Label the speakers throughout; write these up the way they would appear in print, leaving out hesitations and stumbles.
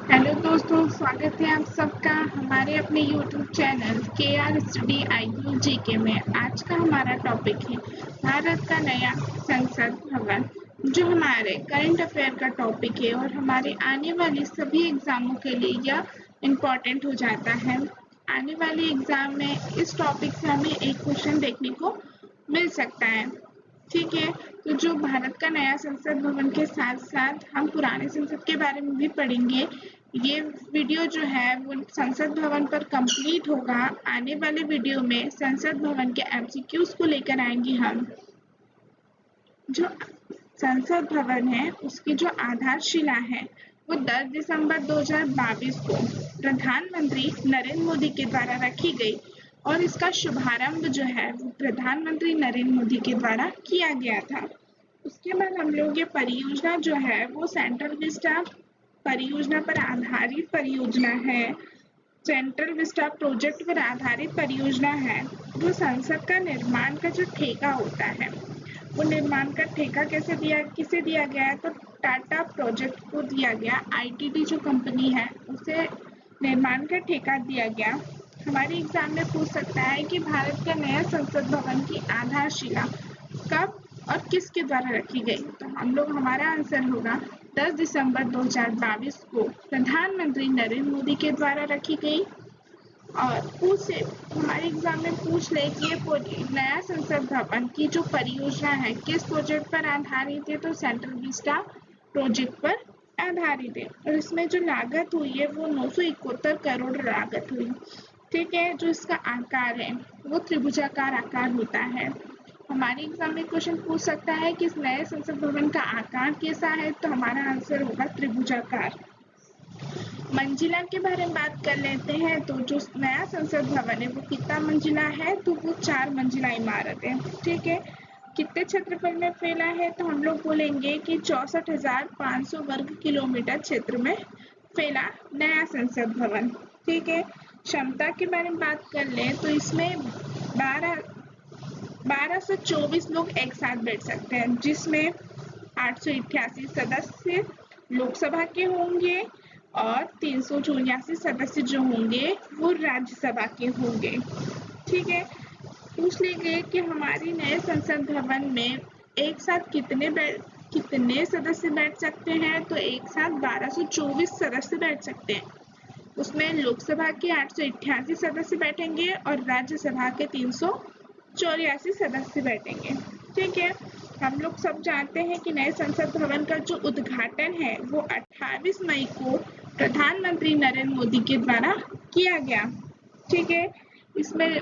Speaker 1: Hello दोस्तों, स्वागत है आप सबका हमारे अपने YouTube channel KR study IU GK में। आज का हमारा टॉपिक है भारत का नया संसद भवन, जो हमारे करंट अफेयर का टॉपिक है और हमारे आने वाले सभी एग्जामों के लिए यह इम्पॉर्टेंट हो जाता है। आने वाले एग्जाम में इस टॉपिक से हमें एक क्वेश्चन देखने को मिल सकता है। ठीक है, तो जो भारत का नया संसद भवन के साथ साथ हम पुराने संसद के बारे में भी पढ़ेंगे। ये वीडियो जो है वो संसद भवन पर कंप्लीट होगा। आने वाले वीडियो में संसद भवन के MCQs को लेकर आएंगे हम। जो संसद भवन है उसकी जो आधारशिला है वो 10 दिसंबर 2022 को प्रधानमंत्री नरेंद्र मोदी के द्वारा रखी गई और इसका शुभारंभ जो है वो प्रधानमंत्री नरेंद्र मोदी के द्वारा किया गया था। उसके बाद हम लोग ये परियोजना जो है वो सेंट्रल विस्टा परियोजना पर आधारित परियोजना है। सेंट्रल विस्टा प्रोजेक्ट पर आधारित परियोजना है। जो संसद का निर्माण का जो ठेका होता है वो निर्माण का ठेका किसे दिया गया है, तो टाटा प्रोजेक्ट को दिया गया। ITT जो कंपनी है उसे निर्माण का ठेका दिया गया। हमारे एग्जाम में पूछ सकता है कि भारत का नया संसद भवन की आधारशिला कब और किसके द्वारा रखी गई, तो हमारा आंसर होगा 10 दिसंबर 2022 को प्रधानमंत्री नरेंद्र मोदी के द्वारा रखी गई। और हमारे एग्जाम में पूछ ले कि ये नया संसद भवन की जो परियोजना है किस प्रोजेक्ट पर आधारित है, तो सेंट्रल विस्टा प्रोजेक्ट पर आधारित है। और इसमें जो लागत हुई है वो 971 करोड़ लागत हुई। ठीक है, जो इसका आकार है वो त्रिभुजाकार आकार होता है। हमारे एग्जाम में क्वेश्चन पूछ सकता है कि इस नए संसद भवन का आकार कैसा है, तो हमारा आंसर होगा त्रिभुजाकार। मंजिला के बारे में बात कर लेते हैं। तो जो नया संसद भवन है वो कितना मंजिला है, तो वो 4 मंजिला इमारत है। ठीक है, कितने क्षेत्रफल में फैला है, तो हम लोग बोलेंगे कि 64,500 वर्ग किलोमीटर क्षेत्र में फैला नया संसद भवन। ठीक है, क्षमता के बारे में बात कर ले तो इसमें 1224 लोग एक साथ बैठ सकते हैं, जिसमें 888 सदस्य लोकसभा के होंगे और 384 सदस्य जो होंगे वो राज्यसभा के होंगे। ठीक है, पूछ लीजिए कि हमारी नए संसद भवन में एक साथ कितने सदस्य बैठ सकते हैं, तो एक साथ 1224 सदस्य बैठ सकते हैं। उसमें लोकसभा के 888 सदस्य बैठेंगे और राज्यसभा के 384 सदस्य बैठेंगे। ठीक है, हम लोग सब जानते हैं कि नए संसद भवन का जो उद्घाटन है वो 28 मई को प्रधानमंत्री नरेंद्र मोदी के द्वारा किया गया। ठीक है, इसमें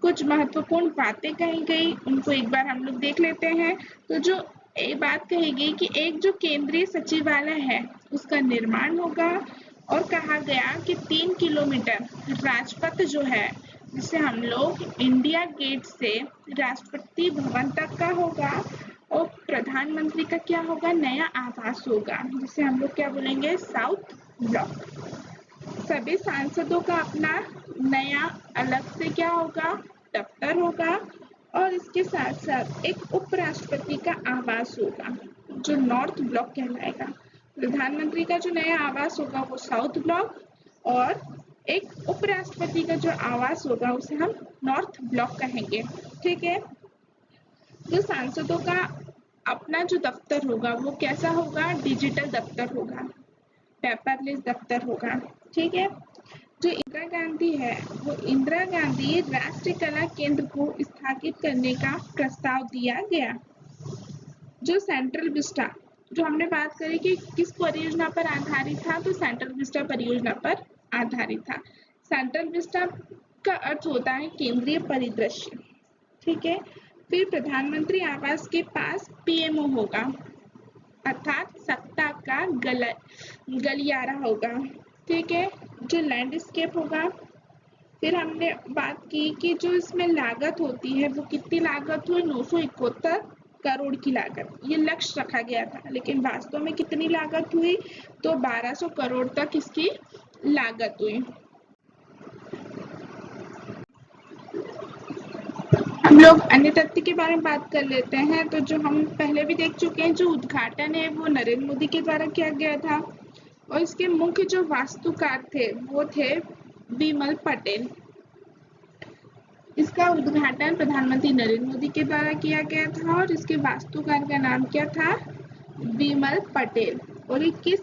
Speaker 1: कुछ महत्वपूर्ण बातें कही गई, उनको एक बार हम लोग देख लेते हैं। तो जो एक बात कही गई कि एक जो केंद्रीय सचिवालय है उसका निर्माण होगा और कहा गया कि 3 किलोमीटर राजपथ जो है जिसे हम लोग इंडिया गेट से राष्ट्रपति भवन तक का होगा और प्रधानमंत्री का क्या होगा, नया आवास होगा, जिसे हम लोग क्या बोलेंगे, साउथ ब्लॉक। सभी सांसदों का अपना नया अलग से क्या होगा, दफ्तर होगा और इसके साथ साथ एक उपराष्ट्रपति का आवास होगा जो नॉर्थ ब्लॉक कहलाएगा। प्रधानमंत्री का जो नया आवास होगा वो साउथ ब्लॉक और एक उपराष्ट्रपति का जो आवास होगा उसे हम नॉर्थ ब्लॉक कहेंगे। ठीक है, जो सांसदों का अपना जो दफ्तर होगा वो कैसा होगा, डिजिटल दफ्तर होगा, पेपरलेस दफ्तर होगा। ठीक है, जो इंदिरा गांधी है वो इंदिरा गांधी राष्ट्रीय कला केंद्र को स्थापित करने का प्रस्ताव दिया गया। जो सेंट्रल विस्टा जो हमने बात करी कि किस परियोजना पर आधारित था, तो सेंट्रल विस्टा परियोजना पर आधारित था। सेंट्रल विस्टा का अर्थ होता है केंद्रीय परिदृश्य। ठीक है, फिर प्रधानमंत्री आवास के पास PMO होगा अर्थात सत्ता का गलियारा होगा। ठीक है, जो लैंडस्केप होगा। फिर हमने बात की कि जो इसमें लागत होती है वो कितनी लागत हुई, 971 करोड़ की लागत, ये लक्ष्य रखा गया था, लेकिन वास्तव में कितनी लागत हुई, तो 1200 करोड़ तक इसकी लागत हुई। हम लोग अन्य तथ्य के बारे में बात कर लेते हैं। तो जो हम पहले भी देख चुके हैं, जो उद्घाटन है वो नरेंद्र मोदी के द्वारा किया गया था। और इसके मुख्य जो वास्तुकार थे वो थे विमल पटेल। इसका उद्घाटन प्रधानमंत्री नरेंद्र मोदी के द्वारा किया गया था और इसके वास्तुकार का नाम क्या था? विमल पटेल। और ये किस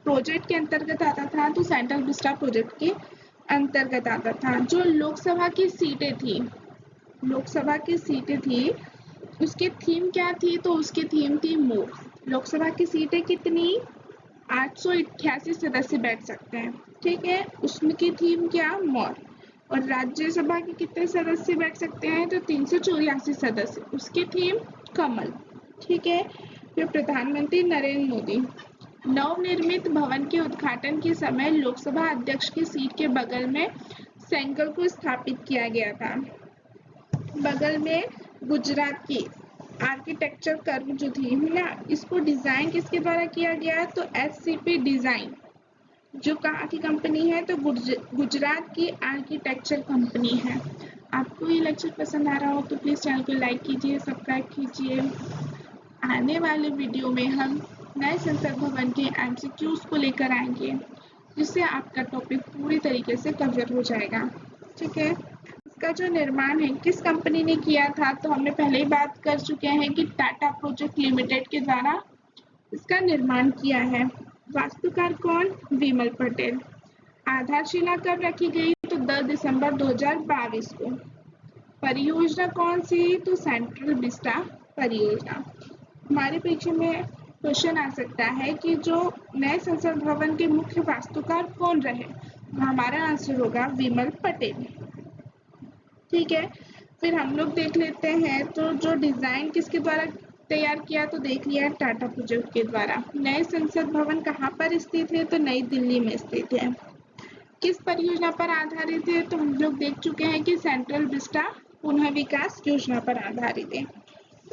Speaker 1: प्रोजेक्ट के अंतर्गत आता था? तो सेंट्रल विस्टा प्रोजेक्ट के अंतर्गत आता था। जो लोकसभा की सीटें थी उसकी थीम क्या थी? तो उसकी थीम थी मोर। लोकसभा की सीटें कितनी? 888 सदस्य बैठ सकते हैं, ठीक है। उसमें की थीम क्या? मोर। और राज्यसभा के कितने सदस्य बैठ सकते हैं? तो 384 सदस्य, उसकी थीम कमल, ठीक है। फिर प्रधानमंत्री नरेंद्र मोदी नवनिर्मित भवन के उद्घाटन के समय लोकसभा अध्यक्ष की सीट के बगल में सैंकल को स्थापित किया गया था। बगल में गुजरात की आर्किटेक्चर कर्व जो थी ना, इसको डिजाइन किसके द्वारा किया गया? तो SCP डिजाइन, जो कहाँ की कंपनी है? तो गुजरात की आर्किटेक्चर कंपनी है। आपको ये लेक्चर पसंद आ रहा हो तो प्लीज चैनल को लाइक कीजिए, सब्सक्राइब कीजिए। आने वाले वीडियो में हम नए संसद भवन के MCQs को लेकर आएंगे, जिससे आपका टॉपिक पूरी तरीके से कवर हो जाएगा, ठीक है। इसका जो निर्माण है किस कंपनी ने किया था? तो हमने पहले ही बात कर चुके हैं कि टाटा प्रोजेक्ट लिमिटेड के द्वारा इसका निर्माण किया है। वास्तुकार कौन? विमल पटेल। आधारशिला कब रखी गई? तो 10 दिसंबर 2022 को। परियोजना कौन सी? तो सेंट्रल विस्टा परियोजना। हमारे परीक्षा में क्वेश्चन आ सकता है कि जो नए संसद भवन के मुख्य वास्तुकार कौन रहे? हमारा आंसर होगा विमल पटेल, ठीक है। फिर हम लोग देख लेते हैं तो जो डिजाइन किसके द्वारा तैयार किया? तो देख लिया टाटा प्रोजेक्ट के द्वारा। नए संसद भवन कहाँ पर स्थित है? तो नई दिल्ली में स्थित है। किस परियोजना पर आधारित है? तो हम लोग देख चुके हैं कि सेंट्रल विस्टा पुनः विकास योजना पर आधारित है।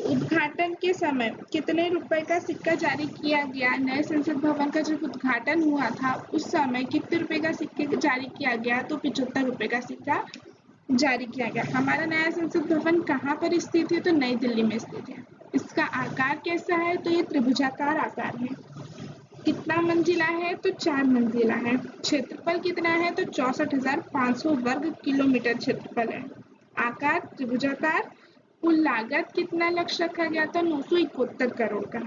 Speaker 1: उद्घाटन के समय कितने रुपए का सिक्का जारी किया गया? नए संसद भवन का जब उद्घाटन हुआ था उस समय कितने रुपए का सिक्का जारी किया गया? तो 75 रुपए का सिक्का जारी किया गया। हमारा नया संसद भवन कहाँ पर स्थित है? तो नई दिल्ली में स्थित है। इसका आकार कैसा है? तो ये त्रिभुजाकार आकार है। कितना मंजिला है? तो 4 मंजिला है। क्षेत्रफल कितना है? तो 64,500 वर्ग किलोमीटर क्षेत्रफल है। आकार त्रिभुजाकार। कुल लागत कितना लक्ष्य रखा गया था? 971 करोड़ का।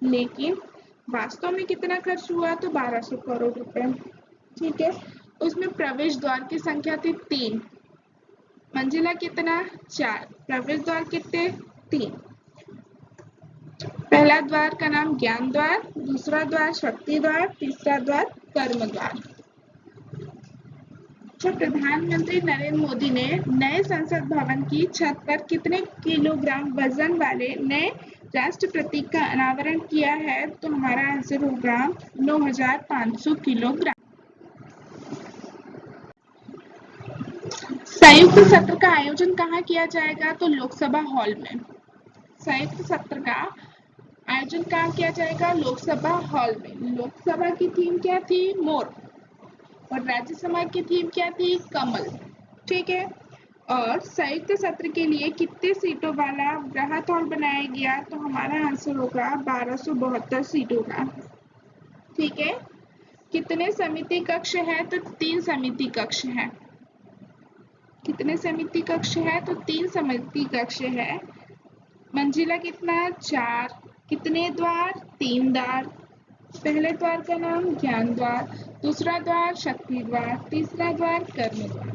Speaker 1: लेकिन वास्तव में कितना खर्च हुआ? तो 1200 करोड़ रुपए, ठीक है। उसमें प्रवेश द्वार की संख्या थी 3, मंजिला कितना? 4, प्रवेश द्वार कितने? 3। पहला द्वार का नाम ज्ञान द्वार, दूसरा द्वार शक्ति द्वार, तीसरा द्वार कर्म द्वार। तो प्रधानमंत्री नरेंद्र मोदी ने नए संसद भवन की छत पर कितने किलोग्राम वजन वाले नए राष्ट्र प्रतीक का अनावरण किया है? तो हमारा आंसर होगा 9,500 किलोग्राम। संयुक्त सत्र का आयोजन कहाँ किया जाएगा? तो लोकसभा हॉल में। संयुक्त सत्र का आयोजन कहाँ किया जाएगा? लोकसभा हॉल में। लोकसभा की थीम क्या थी? मोर। और राज्यसभा की थीम क्या थी? कमल, ठीक है। और संयुक्त सत्र के लिए कितने सीटों वाला वृहद हॉल बनाया गया? तो हमारा आंसर होगा 1272 सीटों का, ठीक है। कितने समिति कक्ष है? तो 3 समिति कक्ष है। कितने समिति कक्ष है? तो 3 समिति कक्ष है। मंजिला कितना? 4। कितने द्वार? 3 द्वार। पहले द्वार का नाम ज्ञान द्वार, दूसरा द्वार शक्ति द्वार, तीसरा द्वार कर्म द्वार,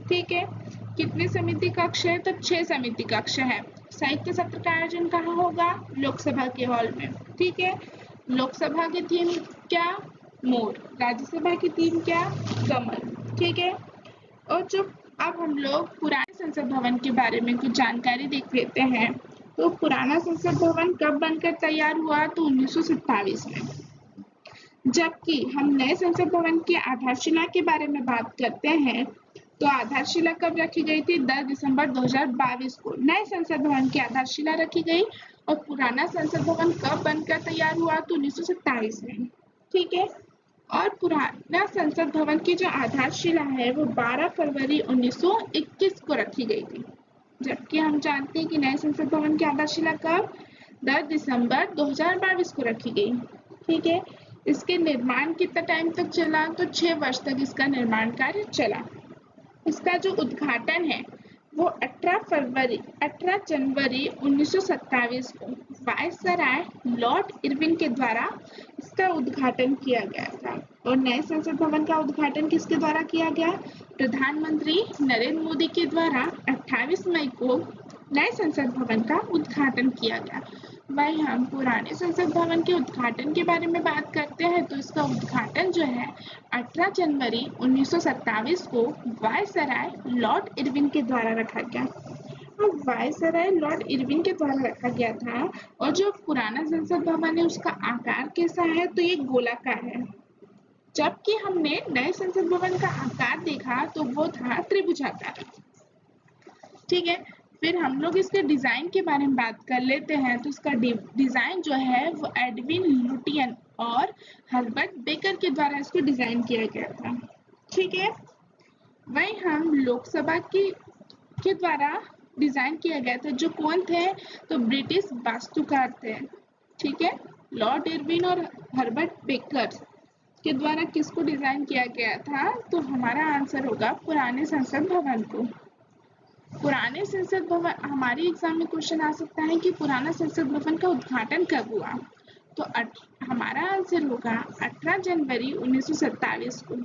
Speaker 1: ठीक है। कितने समिति कक्ष है? तो 6 समिति कक्ष है। संयुक्त सत्र का आयोजन कहाँ होगा? लोकसभा के हॉल में, ठीक है। लोकसभा की थीम क्या? मोर। राज्यसभा की थीम क्या? कमल, ठीक है। और जो अब हम लोग पुराने संसद भवन के बारे में कुछ जानकारी देख लेते हैं। तो पुराना संसद भवन कब बनकर तैयार हुआ? तो 1927 में। जबकि हम नए संसद भवन की आधारशिला के बारे में बात करते हैं तो आधारशिला कब रखी गई थी? 10 दिसंबर 2022 को नए संसद भवन की आधारशिला रखी गई। और पुराना संसद भवन कब बनकर तैयार हुआ? तो 1927 में, ठीक है। और पुराना संसद भवन की जो आधारशिला है वो 12 फरवरी 1921 को रखी गई थी। जबकि हम जानते हैं कि नए संसद भवन की आधारशिला कब? 10 दिसंबर 2022 को रखी गई, ठीक है। इसके निर्माण कितना टाइम तक चला? तो 6 वर्ष तक इसका निर्माण कार्य चला। इसका जो उद्घाटन है वो 18 जनवरी 1927 को वायसराय लॉर्ड इरविन के द्वारा इसका उद्घाटन किया गया था। और नए संसद भवन का उद्घाटन किसके द्वारा किया गया? प्रधानमंत्री नरेंद्र मोदी के द्वारा 28 मई को नए संसद भवन का उद्घाटन किया गया। वही हम पुराने संसद भवन के उद्घाटन के बारे में बात करते हैं तो इसका उद्घाटन जो है 18 जनवरी 1927 को वायसराय लॉर्ड इरविन के द्वारा रखा गया। अब वायसराय लॉर्ड इरविन के द्वारा रखा गया था। और जो पुराना संसद भवन है उसका आकार कैसा है? तो ये गोलाकार है, जबकि हमने नए संसद भवन का आकार देखा तो वो था त्रिभुजाकार। ठीक है, फिर हम लोग इसके डिजाइन के बारे में बात कर लेते हैं। तो इसका डिजाइन जो है वो एडविन लुटियन और हर्बर्ट बेकर के द्वारा इसको डिजाइन किया गया था। ठीक है, वही हम लोकसभा के द्वारा डिजाइन किया गया था। जो कौन थे? तो ब्रिटिश वास्तुकार थे। ठीक है, लॉर्ड इरविन और हर्बर्ट बेकर के द्वारा किसको डिजाइन किया गया था? तो हमारा आंसर होगा पुराने संसद भवन को। पुराने संसद भवन, हमारे एग्जाम में क्वेश्चन आ सकता है कि पुराना संसद भवन का उद्घाटन कब हुआ? तो हमारा आंसर होगा 18 जनवरी 1927 को।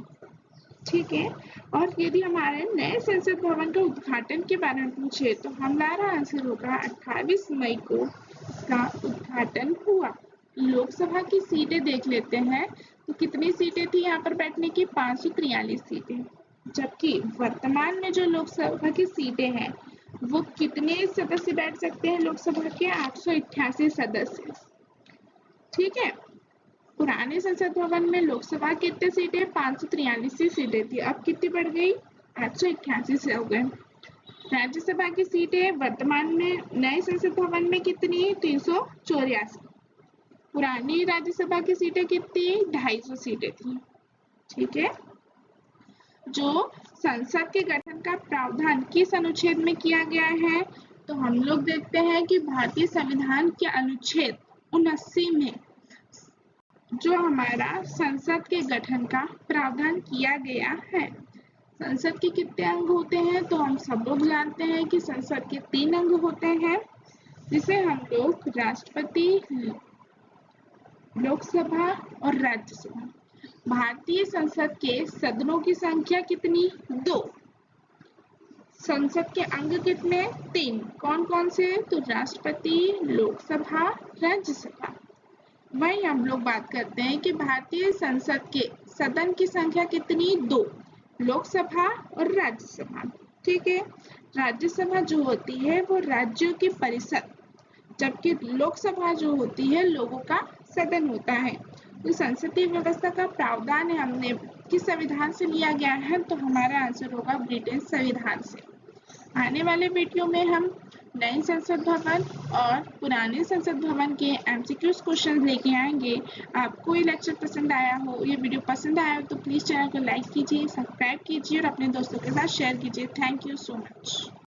Speaker 1: ठीक है, और यदि हमारे नए संसद भवन का उद्घाटन के बारे में पूछे तो हमारा आंसर होगा 28 मई को इसका उद्घाटन हुआ। लोकसभा की सीटें देख लेते हैं। तो कितनी सीटें थी यहाँ पर बैठने की? 543 सीटें। जबकि वर्तमान में जो लोकसभा की सीटें हैं वो कितने सदस्य बैठ सकते हैं? लोकसभा के 888 सदस्य। ठीक है, पुराने संसद भवन में लोकसभा कितने सीटें? 543 सीटें थी, अब कितनी बढ़ गई? 888 से हो गए। राज्यसभा की सीटें वर्तमान में नए संसद भवन में कितनी? 384। पुरानी राज्यसभा की सीटें कितनी? 250 सीटें थी। ठीक है, जो संसद के गठन का प्रावधान किस अनुच्छेद में किया गया है? तो हम लोग देखते हैं कि भारतीय संविधान के अनुच्छेद 79 में जो हमारा संसद के गठन का प्रावधान किया गया है। संसद के कितने अंग होते हैं? तो हम सब लोग जानते हैं कि संसद के 3 अंग होते हैं, जिसे हम लोग राष्ट्रपति, लोकसभा और राज्यसभा। भारतीय संसद के सदनों की संख्या कितनी? 2। संसद के अंग कितने? 3। कौन कौन से? तो राष्ट्रपति, लोकसभा, राज्यसभा। वही हम लोग बात करते हैं कि भारतीय संसद के सदन की संख्या कितनी? 2, लोकसभा और राज्यसभा। ठीक है, राज्यसभा जो होती है वो राज्यों की परिषद, जबकि लोकसभा जो होती है लोगों का सदन होता है। तो संसदीय व्यवस्था का प्रावधान है हमने किस संविधान से लिया गया है? तो हमारा आंसर होगा ब्रिटिश संविधान से। आने वाले वीडियो में हम नए संसद भवन और पुराने संसद भवन के एमसीक्यूज क्वेश्चन लेके आएंगे। आपको ये लेक्चर पसंद आया हो, ये वीडियो पसंद आया हो तो प्लीज चैनल को लाइक कीजिए, सब्सक्राइब कीजिए और अपने दोस्तों के साथ शेयर कीजिए। Thank you so much.